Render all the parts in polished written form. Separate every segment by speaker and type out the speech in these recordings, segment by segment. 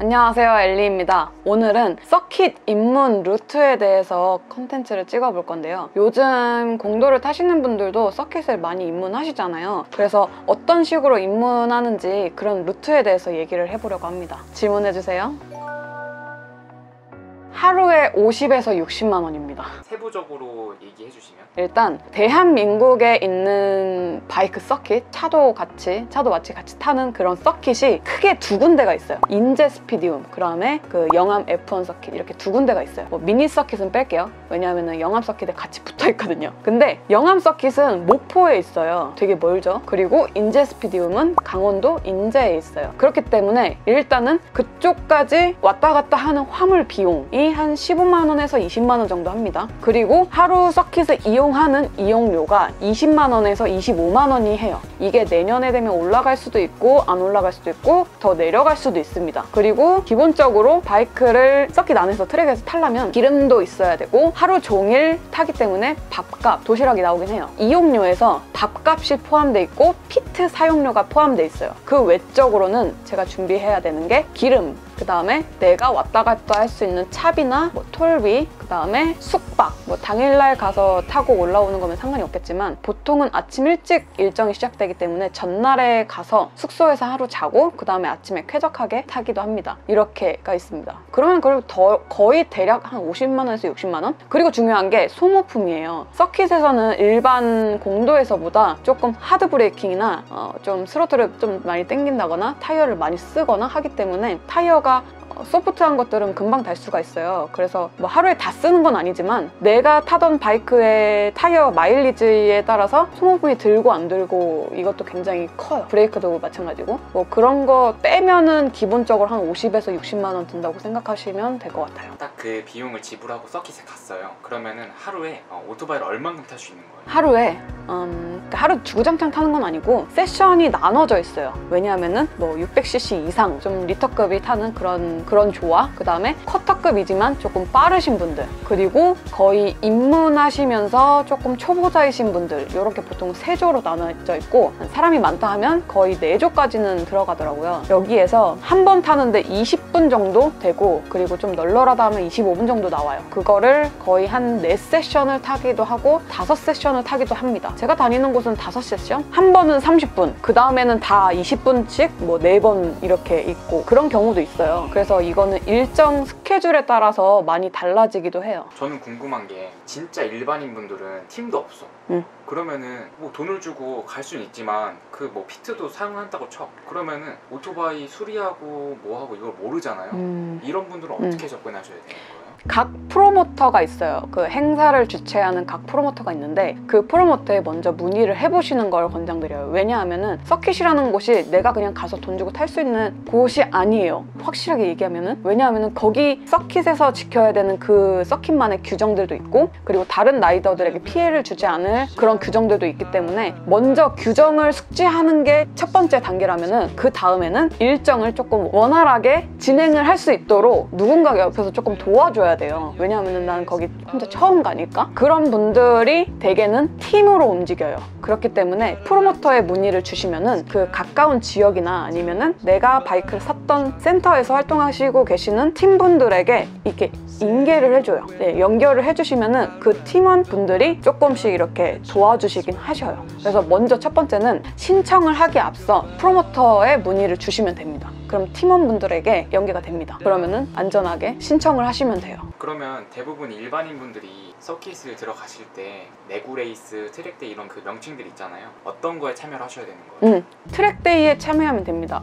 Speaker 1: 안녕하세요, 엘리입니다. 오늘은 서킷 입문 루트에 대해서 컨텐츠를 찍어볼 건데요. 요즘 공도를 타시는 분들도 서킷을 많이 입문하시잖아요. 그래서 어떤 식으로 입문하는지 그런 루트에 대해서 얘기를 해보려고 합니다. 질문해주세요. 하루에 50에서 60만 원입니다.
Speaker 2: 세부적으로 얘기해 주시면?
Speaker 1: 일단 대한민국에 있는 바이크 서킷, 차도 같이 타는 그런 서킷이 크게 두 군데가 있어요. 인제 스피디움, 그 다음에 그 영암 F1 서킷, 이렇게 두 군데가 있어요. 미니 서킷은 뺄게요. 왜냐하면 영암 서킷에 같이 붙어 있거든요. 근데 영암 서킷은 목포에 있어요. 되게 멀죠? 그리고 인제 스피디움은 강원도 인제에 있어요. 그렇기 때문에 일단은 그쪽까지 왔다 갔다 하는 화물 비용이 한 15만 원에서 20만 원 정도 합니다. 그리고 하루 서킷을 이용하는 이용료가 20만 원에서 25만 원이 해요. 이게 내년에 되면 올라갈 수도 있고 안 올라갈 수도 있고 더 내려갈 수도 있습니다. 그리고 기본적으로 바이크를 서킷 안에서 트랙에서 타려면 기름도 있어야 되고 하루 종일 타기 때문에 밥값, 도시락이 나오긴 해요. 이용료에서 밥값이 포함되어 있고 피트 사용료가 포함되어 있어요. 그 외적으로는 제가 준비해야 되는 게 기름, 그 다음에 내가 왔다 갔다 할 수 있는 차비나 톨비, 그 다음에 숙박, 당일날 가서 타고 올라오는 거면 상관이 없겠지만 보통은 아침 일찍 일정이 시작되기 때문에 전날에 가서 숙소에서 하루 자고 그 다음에 아침에 쾌적하게 타기도 합니다. 이렇게가 있습니다. 그러면 거의 대략 한 50만 원에서 60만 원? 그리고 중요한 게 소모품이에요. 서킷에서는 일반 공도에서보다 조금 하드 브레이킹이나 좀 스로틀을 좀 많이 당긴다거나 타이어를 많이 쓰거나 하기 때문에 타이어가 소프트한 것들은 금방 달 수가 있어요. 그래서 하루에 다 쓰는 건 아니지만 내가 타던 바이크의 타이어 마일리지에 따라서 소모품이 들고 안 들고 이것도 굉장히 커요. 브레이크도 마찬가지고 그런 거 빼면은 기본적으로 한 50에서 60만 원 든다고 생각하시면 될 것 같아요.
Speaker 2: 딱 그 비용을 지불하고 서킷에 갔어요. 그러면은 하루에 오토바이를 얼만큼 탈 수 있는 거예요?
Speaker 1: 하루에 하루 주구장창 타는 건 아니고 세션이 나눠져 있어요. 왜냐하면은 600cc 이상 좀 리터급이 타는 그런 조화, 그 다음에 쿼터급이지만 조금 빠르신 분들, 그리고 거의 입문하시면서 조금 초보자이신 분들, 이렇게 보통 3조로 나눠져 있고 사람이 많다 하면 거의 4조까지는 들어가더라고요. 여기에서 한 번 타는데 20분 정도 되고, 그리고 좀 널널하다 하면 25분 정도 나와요. 그거를 거의 한 4세션을 타기도 하고 5세션을 타기도 합니다. 제가 다니는 곳은 5세션? 한 번은 30분, 그 다음에는 다 20분씩 4번 이렇게 있고 그런 경우도 있어요. 그래서 이거는 일정 스케줄에 따라서 많이 달라지기도 해요.
Speaker 2: 저는 궁금한 게 진짜 일반인 분들은 팀도 없어. 그러면은 돈을 주고 갈 수는 있지만 그 피트도 사용한다고 쳐. 그러면은 오토바이 수리하고 뭐하고 이걸 모르잖아요. 이런 분들은 어떻게 접근하셔야 되는 거예요?
Speaker 1: 각 프로모터가 있어요. 그 행사를 주최하는 각 프로모터가 있는데 그 프로모터에 먼저 문의를 해보시는 걸 권장드려요. 왜냐하면은 서킷이라는 곳이 내가 그냥 가서 돈 주고 탈 수 있는 곳이 아니에요. 확실하게 얘기하면은. 왜냐하면은 거기 서킷에서 지켜야 되는 그 서킷만의 규정들도 있고, 그리고 다른 라이더들에게 피해를 주지 않을 그런 규정들도 있기 때문에 먼저 규정을 숙지하는 게 첫 번째 단계라면은 그 다음에는 일정을 조금 원활하게 진행을 할 수 있도록 누군가가 옆에서 조금 도와줘야 돼요. 왜냐하면 난 거기 혼자 처음 가니까. 그런 분들이 대개는 팀으로 움직여요. 그렇기 때문에 프로모터에 문의를 주시면은 그 가까운 지역이나 아니면은 내가 바이크를 샀던 센터에서 활동하시고 계시는 팀분들에게 이렇게 인계를 해줘요. 네, 연결을 해주시면은 그 팀원분들이 조금씩 이렇게 도와주시긴 하셔요. 그래서 먼저 첫 번째는 신청을 하기 앞서 프로모터에 문의를 주시면 됩니다. 그럼 팀원분들에게 연계가 됩니다. 그러면은 안전하게 신청을 하시면 돼요.
Speaker 2: 그러면 대부분 일반인 분들이 서킷을 들어가실 때 내구레이스, 트랙데이 이런 그 명칭들 있잖아요. 어떤 거에 참여를 하셔야 되는 거예요?
Speaker 1: 트랙데이에 참여하면 됩니다.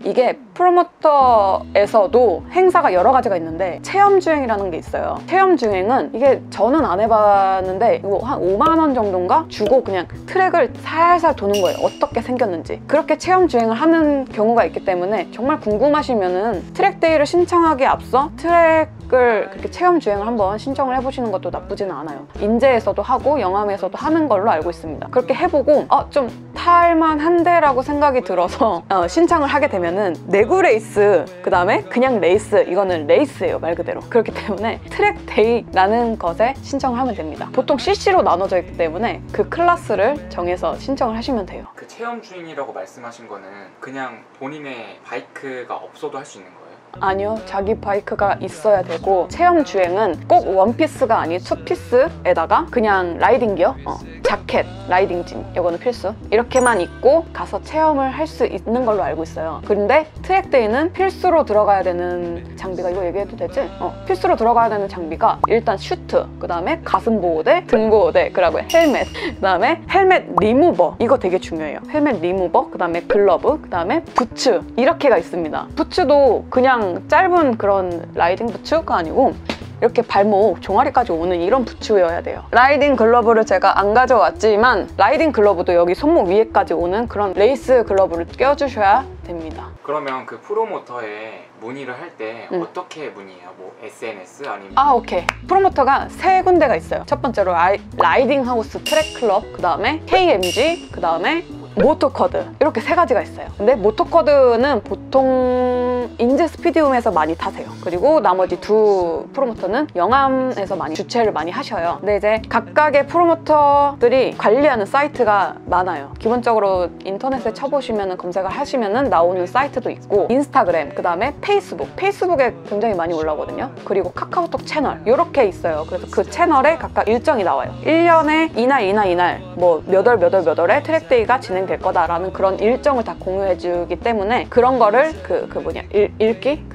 Speaker 1: 이게 프로모터에서도 행사가 여러 가지가 있는데 체험주행이라는 게 있어요. 체험주행은 이게 저는 안 해봤는데 이거 한 5만 원 정도인가 주고 그냥 트랙을 살살 도는 거예요. 어떻게 생겼는지. 그렇게 체험주행을 하는 경우가 있기 때문에 정말 궁금하시면은 트랙데이를 신청하기에 앞서 트랙을 그렇게 체험주행을 한번 신청을 해보시는 것도 나쁘지는 않아요. 인제에서도 하고 영암에서도 하는 걸로 알고 있습니다. 그렇게 해보고 좀 탈만한데라고 생각이 들어서 신청을 하게 되면은 내구 레이스, 그 다음에 그냥 레이스, 이거는 레이스예요, 말 그대로. 그렇기 때문에 트랙데이라는 것에 신청을 하면 됩니다. 보통 CC로 나눠져 있기 때문에 그 클래스를 정해서 신청을 하시면 돼요.
Speaker 2: 그 체험 주행이라고 말씀하신 거는 그냥 본인의 바이크가 없어도 할 수 있는 거예요?
Speaker 1: 아니요, 자기 바이크가 있어야 되고 체험 주행은 꼭 원피스가 아닌 투피스에다가 그냥 라이딩 기어, 자켓, 라이딩진 이거는 필수, 이렇게만 입고 가서 체험을 할 수 있는 걸로 알고 있어요. 그런데 트랙데이는 필수로 들어가야 되는 장비가, 이거 얘기해도 되지? 필수로 들어가야 되는 장비가 일단 슈트, 그 다음에 가슴 보호대, 등 보호대, 그리고 헬멧, 그 다음에 헬멧 리무버, 이거 되게 중요해요. 헬멧 리무버, 그 다음에 글러브, 그 다음에 부츠, 이렇게가 있습니다. 부츠도 그냥 짧은 그런 라이딩 부츠가 아니고 이렇게 발목 종아리까지 오는 이런 부츠여야 돼요. 라이딩 글러브를 제가 안 가져왔지만 라이딩 글러브도 여기 손목 위에까지 오는 그런 레이스 글러브를 껴주셔야 됩니다.
Speaker 2: 그러면 그 프로모터에 문의를 할 때 어떻게 문의해요? 뭐 SNS 아니면?
Speaker 1: 오케이. 프로모터가 세 군데가 있어요. 첫 번째로 라이딩 하우스 트랙 클럽, 그 다음에 KMG, 그 다음에 모토커드, 이렇게 세 가지가 있어요. 근데 모토커드는 보통 인제 스피디움에서 많이 타세요. 그리고 나머지 두 프로모터는 영암에서 많이 주최를 많이 하셔요. 근데 이제 각각의 프로모터들이 관리하는 사이트가 많아요. 기본적으로 인터넷에 쳐보시면, 검색을 하시면 나오는 사이트도 있고, 인스타그램, 그 다음에 페이스북에 굉장히 많이 올라오거든요. 그리고 카카오톡 채널, 이렇게 있어요. 그래서 그 채널에 각각 일정이 나와요. 1년에 이날 뭐 몇 월에 트랙데이가 진행될 거다라는 그런 일정을 다 공유해주기 때문에 그런 거를 읽기?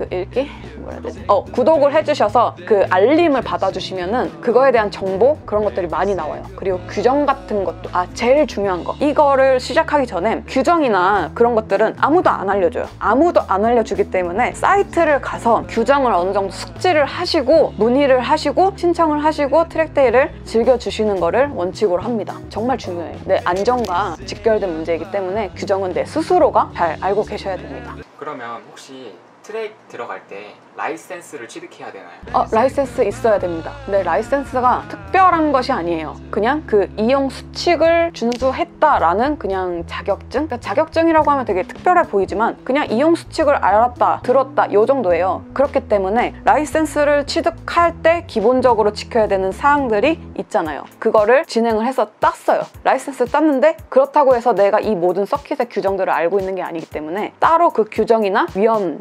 Speaker 1: 뭐라 해야 되지? 구독을 해주셔서 그 알림을 받아주시면은 그거에 대한 정보, 그런 것들이 많이 나와요. 그리고 규정 같은 것도, 제일 중요한 거, 이거를 시작하기 전에 규정이나 그런 것들은 아무도 안 알려줘요. 아무도 안 알려주기 때문에 사이트를 가서 규정을 어느 정도 숙지를 하시고 문의를 하시고 신청을 하시고 트랙데이를 즐겨주시는 거를 원칙으로 합니다. 정말 중요해요. 내 안전과 직결된 문제이기 때문에 규정은 내 스스로가 잘 알고 계셔야 됩니다.
Speaker 2: 그러면 혹시 트랙 들어갈 때 라이센스를 취득해야 되나요?
Speaker 1: 라이센스 있어야 됩니다. 근데 라이센스가 특별한 것이 아니에요. 그냥 그 이용 수칙을 준수했다라는 그냥 자격증? 그러니까 자격증이라고 하면 되게 특별해 보이지만 그냥 이용 수칙을 알았다, 들었다, 이 정도예요. 그렇기 때문에 라이센스를 취득할 때 기본적으로 지켜야 되는 사항들이 있잖아요. 그거를 진행을 해서 땄어요. 라이센스 땄는데 그렇다고 해서 내가 이 모든 서킷의 규정들을 알고 있는 게 아니기 때문에 따로 그 규정이나 위험,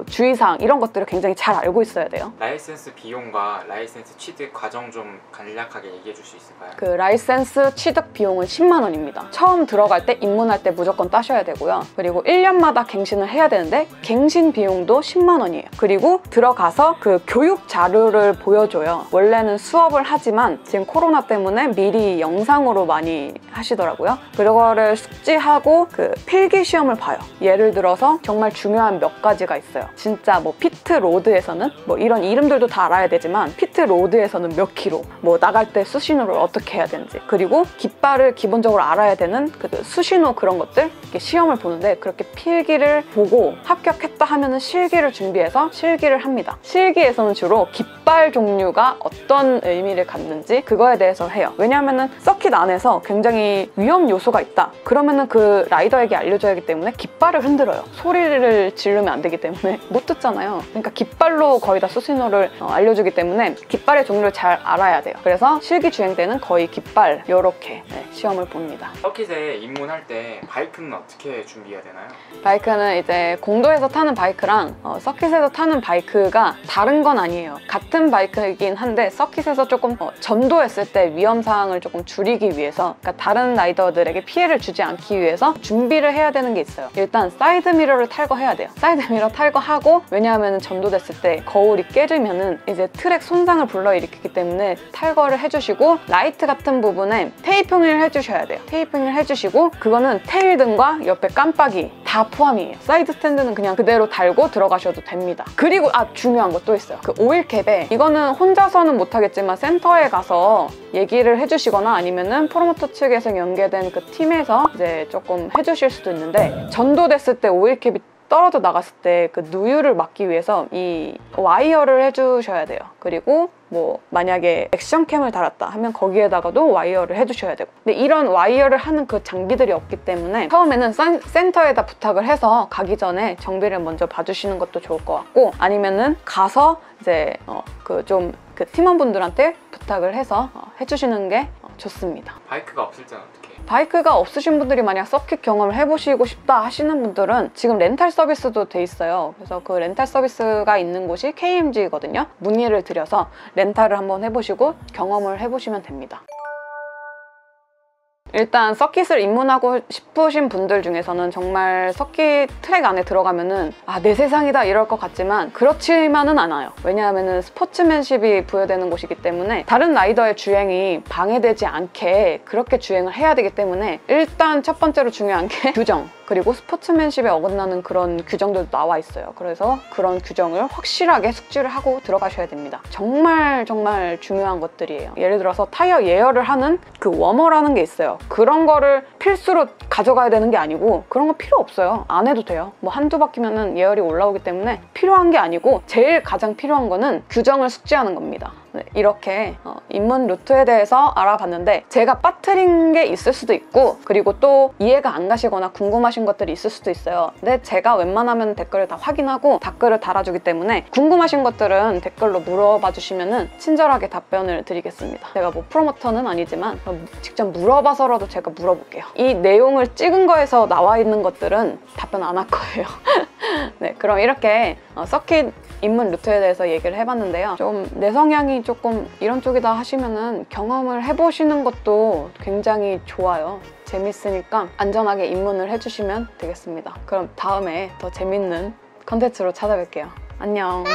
Speaker 1: 주의사항, 이런 것들을 굉장히 잘 알고 있어야 돼요.
Speaker 2: 라이센스 비용과 라이센스 취득 과정 좀 간략하게 얘기해 줄 수 있을까요?
Speaker 1: 그 라이센스 취득 비용은 10만 원입니다. 처음 들어갈 때, 입문할 때 무조건 따셔야 되고요. 그리고 1년마다 갱신을 해야 되는데 갱신 비용도 10만 원이에요. 그리고 들어가서 그 교육 자료를 보여줘요. 원래는 수업을 하지만 지금 코로나 때문에 미리 영상으로 많이 하시더라고요. 그거를 숙지하고 그 필기 시험을 봐요. 예를 들어서 정말 중요한 몇 가지가 있어요. 진짜 피트 로드에서는 이런 이름들도 다 알아야 되지만 피트 로드에서는 몇 킬로, 나갈 때 수신호를 어떻게 해야 되는지, 그리고 깃발을 기본적으로 알아야 되는 그 수신호, 그런 것들 이렇게 시험을 보는데, 그렇게 필기를 보고 합격했다 하면은 실기를 준비해서 실기를 합니다. 실기에서는 주로 깃발 종류가 어떤 의미를 갖는지 그거에 대해서 해요. 왜냐하면은 서킷 안에서 굉장히 위험 요소가 있다 그러면은 그 라이더에게 알려줘야 하기 때문에 깃발을 흔들어요. 소리를 지르면 안 되기 때문에 못 듣잖아요. 그러니까 깃발로 거의 다 수신호를 알려주기 때문에 깃발의 종류를 잘 알아야 돼요. 그래서 실기 주행 때는 거의 깃발 이렇게 시험을 봅니다.
Speaker 2: 서킷에 입문할 때 바이크는 어떻게 준비해야 되나요?
Speaker 1: 바이크는 이제 공도에서 타는 바이크랑 서킷에서 타는 바이크가 다른 건 아니에요. 같은 바이크이긴 한데 서킷에서 조금 전도했을 때 위험사항을 조금 줄이기 위해서, 그러니까 다른 라이더들에게 피해를 주지 않기 위해서 준비를 해야 되는 게 있어요. 일단 사이드미러를 탈거해야 돼요. 사이드미러 탈거하고, 왜냐하면 전도됐을 때 거울이 깨지면은 이제 트랙 손상을 불러일으키기 때문에 탈거를 해주시고, 라이트 같은 부분에 테이핑을 해주셔야 돼요. 테이핑을 해주시고, 그거는 테일등과 옆에 깜빡이 다 포함이에요. 사이드 스탠드는 그냥 그대로 달고 들어가셔도 됩니다. 그리고 중요한 것도 있어요. 그 오일캡에, 이거는 혼자서는 못하겠지만 센터에 가서 얘기를 해주시거나 아니면은 프로모터 측에서 연계된 그 팀에서 이제 조금 해주실 수도 있는데, 전도됐을 때 오일캡이 떨어져 나갔을 때 그 누유를 막기 위해서 이 와이어를 해주셔야 돼요. 그리고 만약에 액션캠을 달았다 하면 거기에다가도 와이어를 해주셔야 되고, 근데 이런 와이어를 하는 그 장비들이 없기 때문에 처음에는 센터에다 부탁을 해서 가기 전에 정비를 먼저 봐주시는 것도 좋을 것 같고, 아니면은 가서 이제 그 팀원분들한테 부탁을 해서 해주시는 게 좋습니다.
Speaker 2: 바이크가 없을 때는 어떻게 해요?
Speaker 1: 바이크가 없으신 분들이 만약 서킷 경험을 해보시고 싶다 하시는 분들은 지금 렌탈 서비스도 돼 있어요. 그래서 그 렌탈 서비스가 있는 곳이 KMG거든요. 문의를 드려서 렌탈을 한번 해보시고 경험을 해보시면 됩니다. 일단 서킷을 입문하고 싶으신 분들 중에서는 정말 서킷 트랙 안에 들어가면은 아, 내 세상이다 이럴 것 같지만 그렇지만은 않아요. 왜냐하면은 스포츠맨십이 부여되는 곳이기 때문에 다른 라이더의 주행이 방해되지 않게 그렇게 주행을 해야 되기 때문에 일단 첫 번째로 중요한 게 규정, 그리고 스포츠맨십에 어긋나는 그런 규정들도 나와 있어요. 그래서 그런 규정을 확실하게 숙지를 하고 들어가셔야 됩니다. 정말 중요한 것들이에요. 예를 들어서 타이어 예열을 하는 그 워머라는 게 있어요. 그런 거를 필수로 가져가야 되는 게 아니고 그런 거 필요 없어요. 안 해도 돼요. 뭐 한두 바퀴면은 예열이 올라오기 때문에 필요한 게 아니고 제일 가장 필요한 거는 규정을 숙지하는 겁니다. 네, 이렇게 입문 루트에 대해서 알아봤는데 제가 빠뜨린 게 있을 수도 있고 그리고 또 이해가 안 가시거나 궁금하신 것들이 있을 수도 있어요. 근데 제가 웬만하면 댓글을 다 확인하고 댓글을 달아주기 때문에 궁금하신 것들은 댓글로 물어봐 주시면 친절하게 답변을 드리겠습니다. 제가 뭐 프로모터는 아니지만 직접 물어봐서라도 제가 물어볼게요. 이 내용을 찍은 거에서 나와 있는 것들은 답변 안 할 거예요. 네, 그럼 이렇게 서킷 입문 루트에 대해서 얘기를 해봤는데요. 좀 내 성향이 조금 이런 쪽이다 하시면은 경험을 해보시는 것도 굉장히 좋아요. 재밌으니까 안전하게 입문을 해주시면 되겠습니다. 그럼 다음에 더 재밌는 컨텐츠로 찾아뵐게요. 안녕.